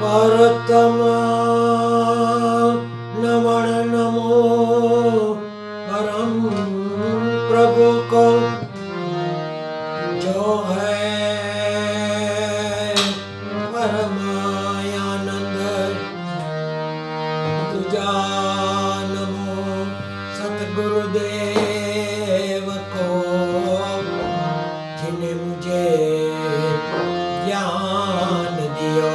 परतम नमन नमो परम प्रभु को, जो है परमानंद तुझा नमो सतगुरुदेव को, जिन्हें मुझे ज्ञान दियो।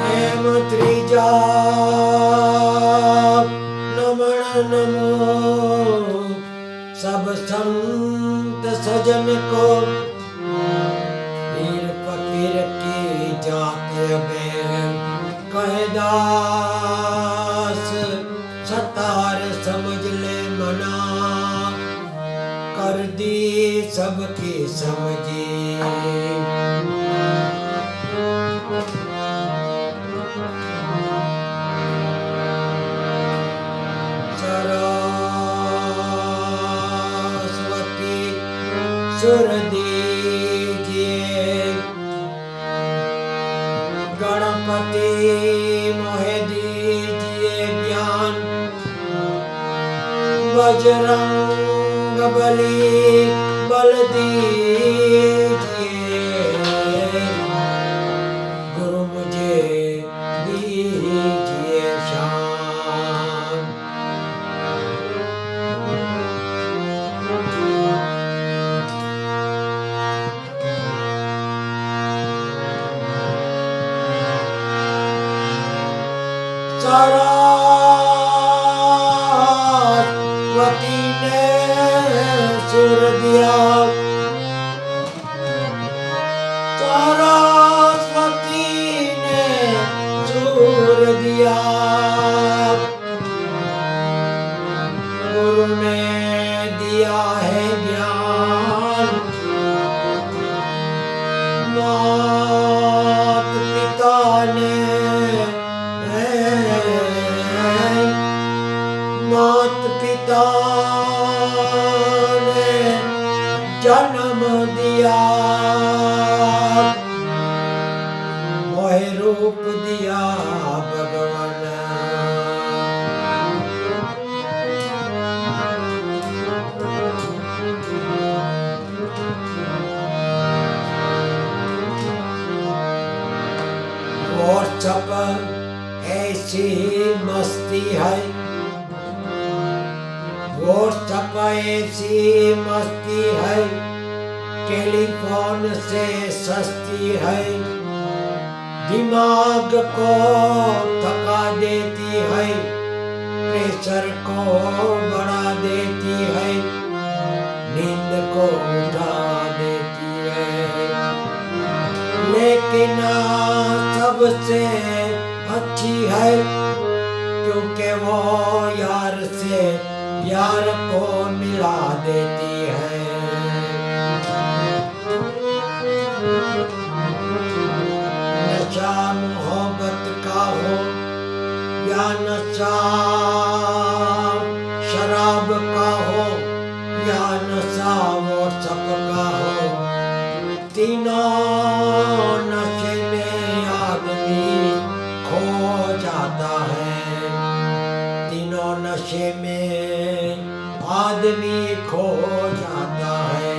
हेम त्रिजा नमन नमो सब संत सजन को, पीर फकीर की जात में कहदास, सतार समझ ले मना, कर दी सबकी समझी। सरस्वती सुर दीजिए, गणपति मोहे दीजिए ज्ञान, बजरंग बली बल दीजिए, गुरु मुझे दीजिए शान। सरस्वती ने सुर दिया, सरस्वती ने सुर दिया, गुरु ने दिया है ज्ञान, मात पिता ने मात पिता ने जन्म दिया, मोहे रूप दिया भगवान। और छप ऐसी मस्ती है, व्हाट्सएप ऐसी मस्ती है, टेलीफोन से सस्ती है, दिमाग को थका देती है, प्रेशर को बढ़ा देती है, नींद को उठा देती है, लेकिन सबसे अच्छी है, क्योंकि वो यार से यार को मिला देती है। नशा मोहब्बत का हो या नशा शराब का हो या नशा वो सबका हो, तीनों नशे में आदमी खो जाता है, तीनों नशे में आदमी खो जाता है।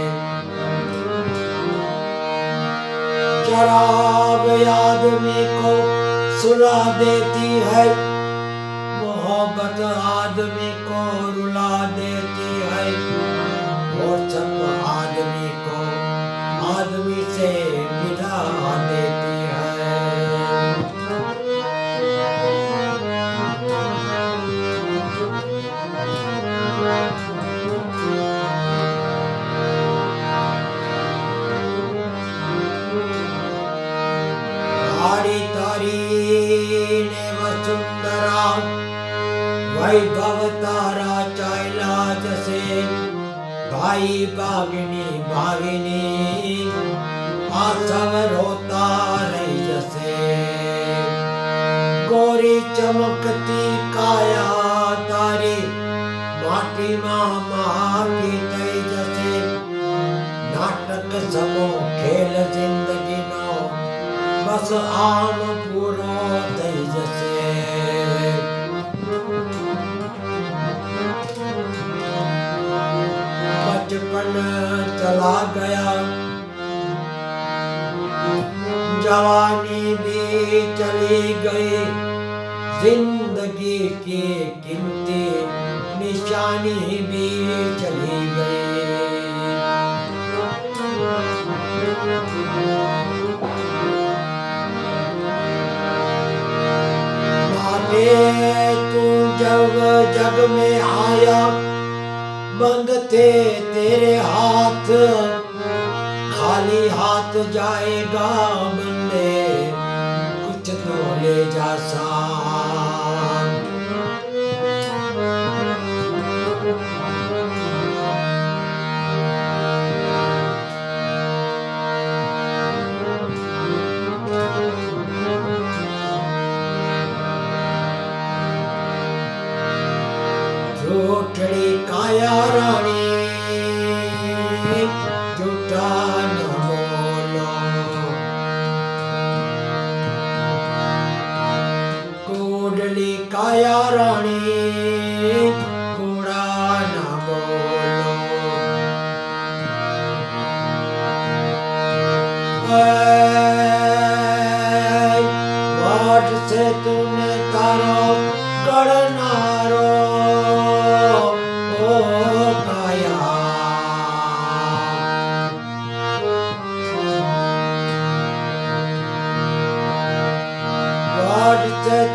शराब आदमी को सुला देती है, मोहब्बत आदमी को रुला देती है, और सब आदमी को आदमी से मिला देती है। तारी ने वसुंधरा वैभव तारा चाइला जैसे, भाई भागिनी भागिनी आसव रोता रही जैसे, गोरी चमकती काया तारी माटी माँ की समो खेल जिंदगी नो बस आम पूरो थई जसे बचपन चला गया जवानी भी चली गई जिंदगी की कीमती निशानी भी चली गई तू जब जग में आया बंद थे तेरे हाथ खाली हाथ जाएगा बंदे कुछ तो ले जा साथ झूठड़ी काया रानी झूठा न बोलो कोडली काया रानी कूड़ा न बोलो वाट से तूने तारो गड़नारो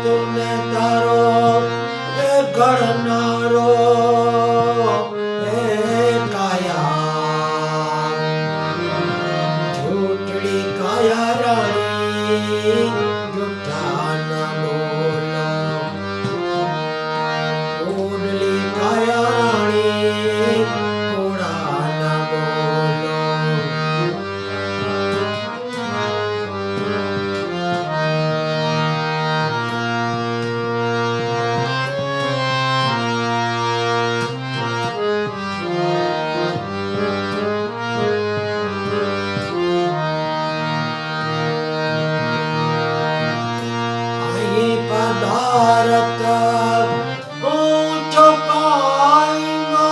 तुमने तारो गड़नारो काया झूठड़ी काया रानी झूठा न बोलो कोडली काया रानी कूड़ा न बोलो पदारत ऊंचो पाएंगा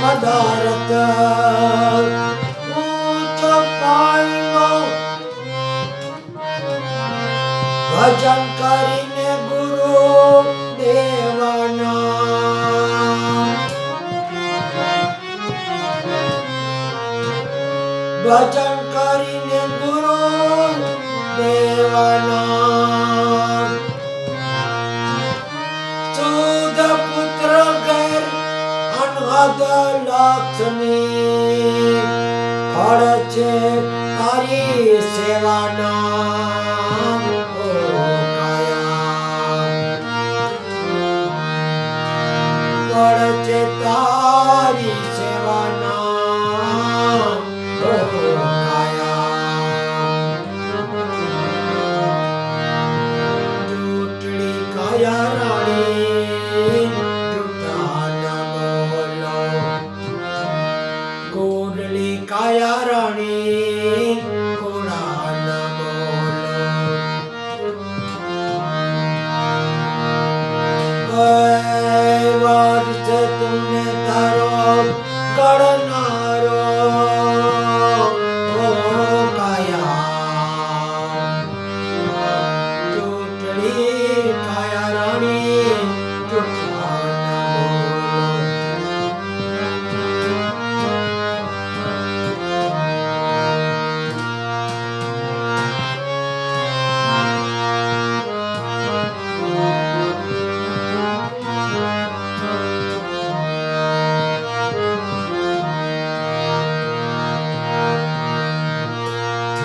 पदारत ऊंचो पाएंगा भजन करीने गुरु देवाना भजन करीने गुरु देवाना सूद पुत्र गैर अनहद लक्ष्मी फળ છે તારી સેવાના ઓ કાયા ફળ છે તારી સેવાના काया रानी कूड़ा न बोलो वाद से तुमने तारो गड़नारो काया झूठड़ी काया रानी झूठा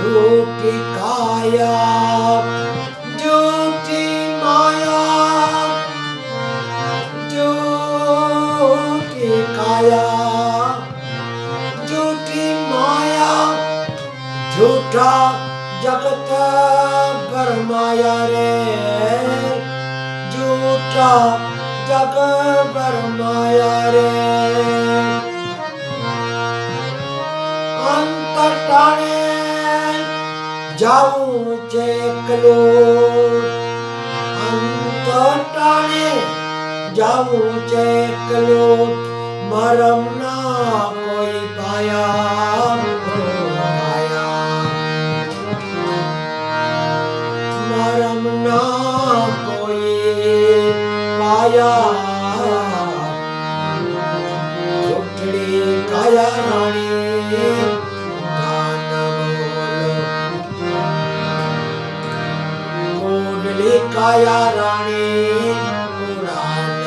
झूठी काया झूठी माया झूठी काया झूठी माया झूठा जगत भरमाया रे झूठा જગ ભરમાયા રે અંતર ટાણે જાવું છે એકલું અંતર ટાણે જાવું છે એકલું મરમ ના કોઈ પાયા મરમ ના કોઈ પાયા ઉઠડી કાયા રાણી કોડલી કાયા રાણી પુરાણ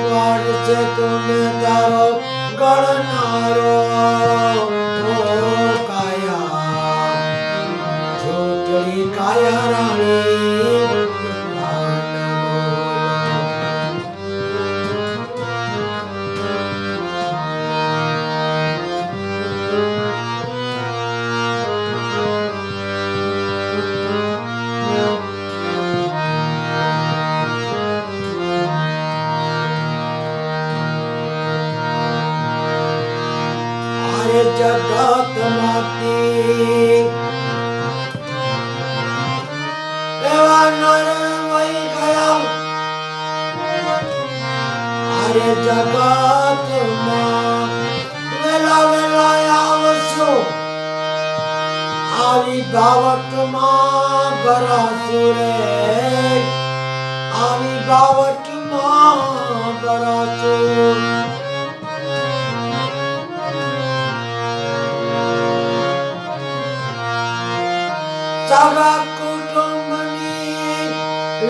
બોલ છે તું તારો ગણનારો કાયા છોટલી કાયા રાણી જગત માંથી એવા નર વહી ગયા અરે જગત માં વેલા વેલા આવશો આવી બાવટ માં ભરાશો રે આવી બાવટ માં ભરાશો સગા કુટુંબની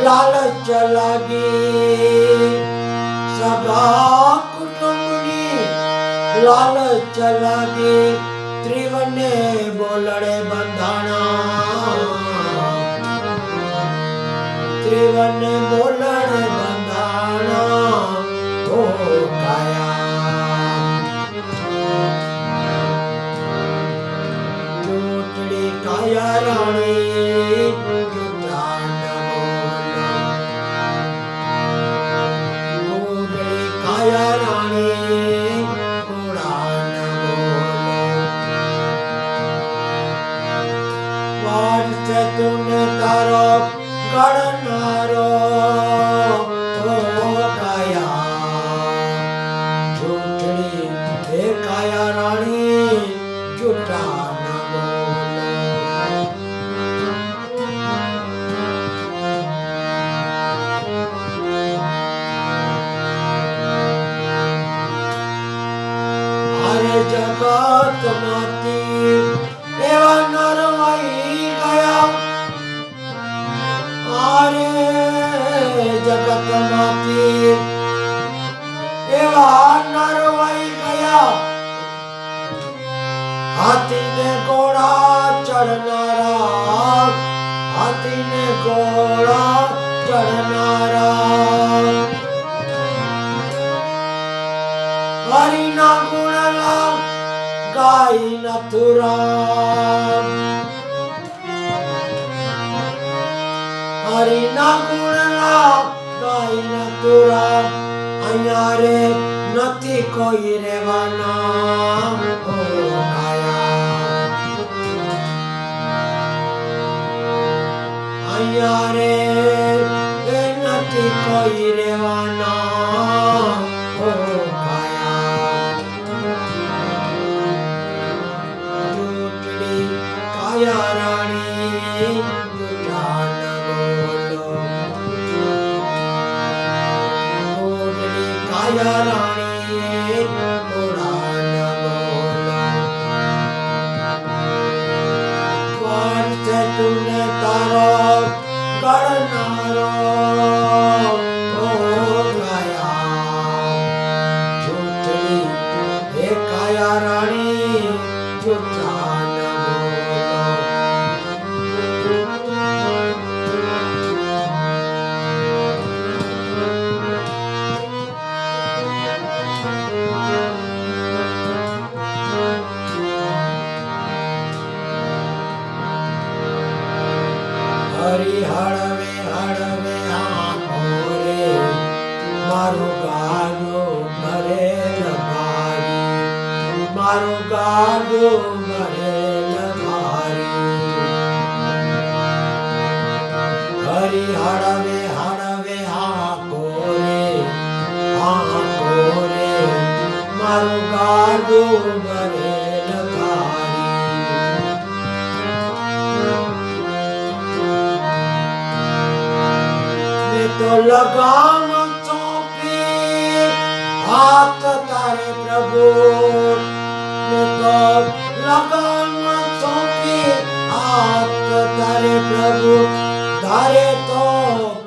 લાલચ લાગી સગા કુટુંબની લાલચ લાગી ત્રિવને બોલડે બંધાણા ત્રિવને બોલડે બંધાણા તો કાયા ચોટડી કાયા રાણી ગોગડી કાયા રાણી પુરાણ વર્ષ તું તારો ગણનારો કાયા ચોટડી હે કાયા રાણી જુટા જગત માંથી એવા નર વહી ગયા અરે જગત માંથી એવા નર વહી ગયા હાથી ને ઘોડા ચડનારા હાથી ને ઘોડા ચડનારા હરિના ગુણલા ગાય નથુરામ હરિના ગુણલા ગાય નથુરામ અહીંયા રે નથી કોઈ રેવાના કાયા અહીંયા રે નથી કોઈ રેવાના કાયા રાણી જાન બોલો ગોગડી કાયા રાણી પુરાણ બોલો વર્ષ તું તારો ગણનારો કાયા છોટલી હે કાયા રાણી જાન હળવે હળવે આંખો રે મારું ગાડું ભરેલ ભારી મારું ગાડું ભરેલ ભારી હરી હળવે હળવે આંખો રે મારું ગાડું ભરેલ ભારી મેં તો લગામ ચોંપી હાથ તારે પ્રભુ મેં તો લગામ ચોંપી હાથ તારે પ્રભુ તારે તો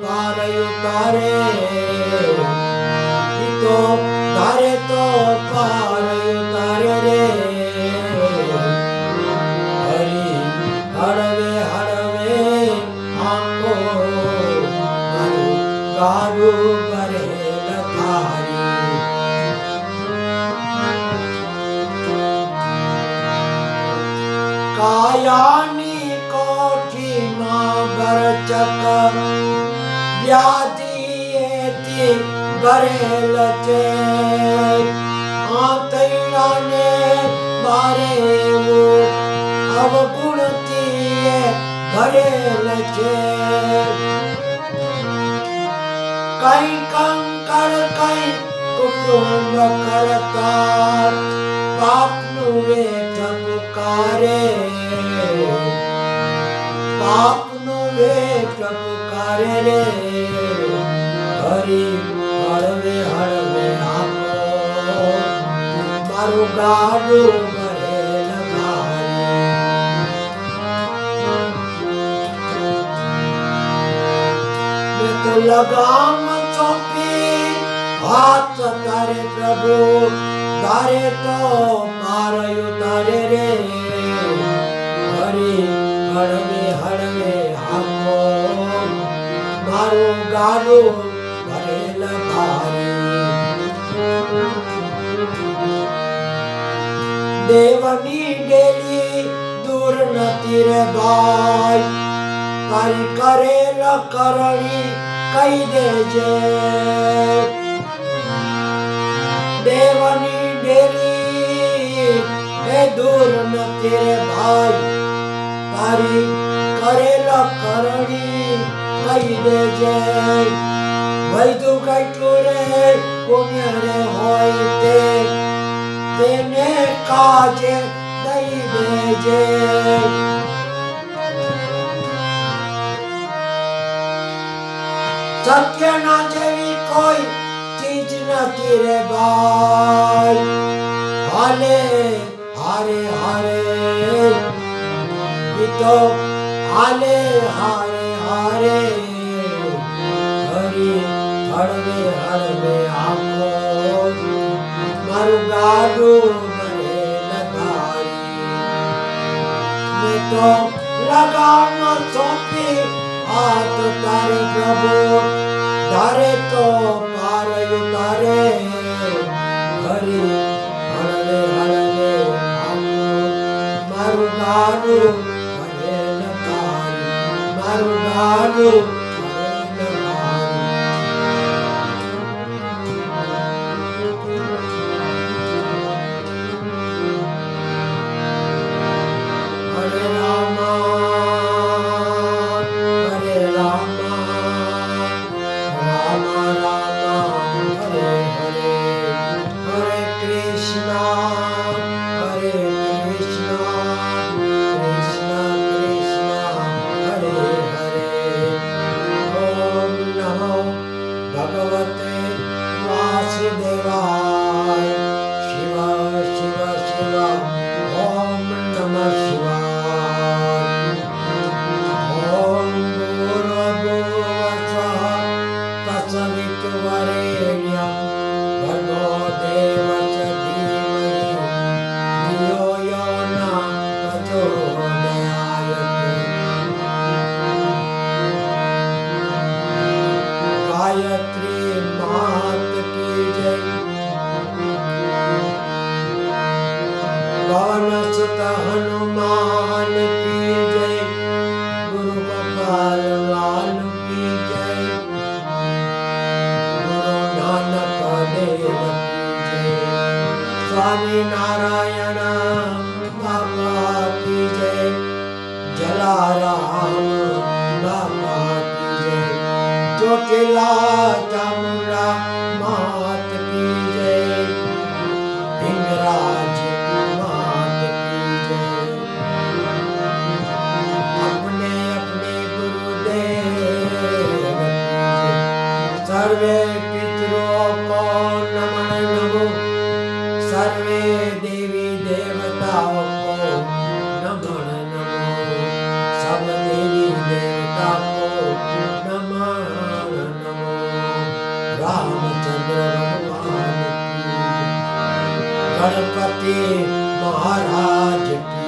પારયું તારે તો તારે તો પારયું તારે રે હરી હળવે હળવે આંખો મારું ગાડું ભરેલ ભારી કાયાની કોઠીમાં ગરચક વ્યાધિએથી ભરેલ છે આંતરડાને બારે અવગુણથી ભરેલ છે કઈ કંકર કઈ કુટુંબ કરતા પાપનું વેઠ પુકારે પાપનું વેઠ પુકારે રે હરી હળવે હળવે આંખો મારું ગાડું ભરેલ ભારી મેં તો લગામ ચોંપી હાથ તારે પ્રભુ તારે તો મારયું તારે રે હરી હળવે હળવે આંખો મારું ગાડું ભરેલ ભારી દેવની ડેલી દૂર નથી રે ભાઈ તારી કરેલ કરણી કહી દેજે દેવની ડેલી એ દૂર નથી રે ભાઈ તારી કરેલ કરણી કહી દેજે વૈધું કેટલું રે પુણ્ય રે હોય તેને કાજે દઈ દેજે સત્યના જેવી કોઈ ચીજ નથી રે ભાઈ હાલે હારે હારે તો હાલે હારે હારે હરી હળવે હળવે આંખો મારું ગાડું ભરેલ ભારી મેં તો લગામ ચોંપી હાથ તારે પ્રભુ તારે તો પારયું તારે હરી હળવે હળવે આંખો મારું ગાડું ભરેલ ભારી મારું ગાડું हनुमान की जय गुरु गोपाल लाल चोटिला चामुंडा मात की जय, हिंगराज मात की जय। अपने अपने गुरुदेव की जय। सर्वे पितरों को नमन नमो, सर्वे देवी देवताओं को नमन नमो, सब देवी देवता को नमन नमो। रामचंद्र भगवान की, गणपति महाराज की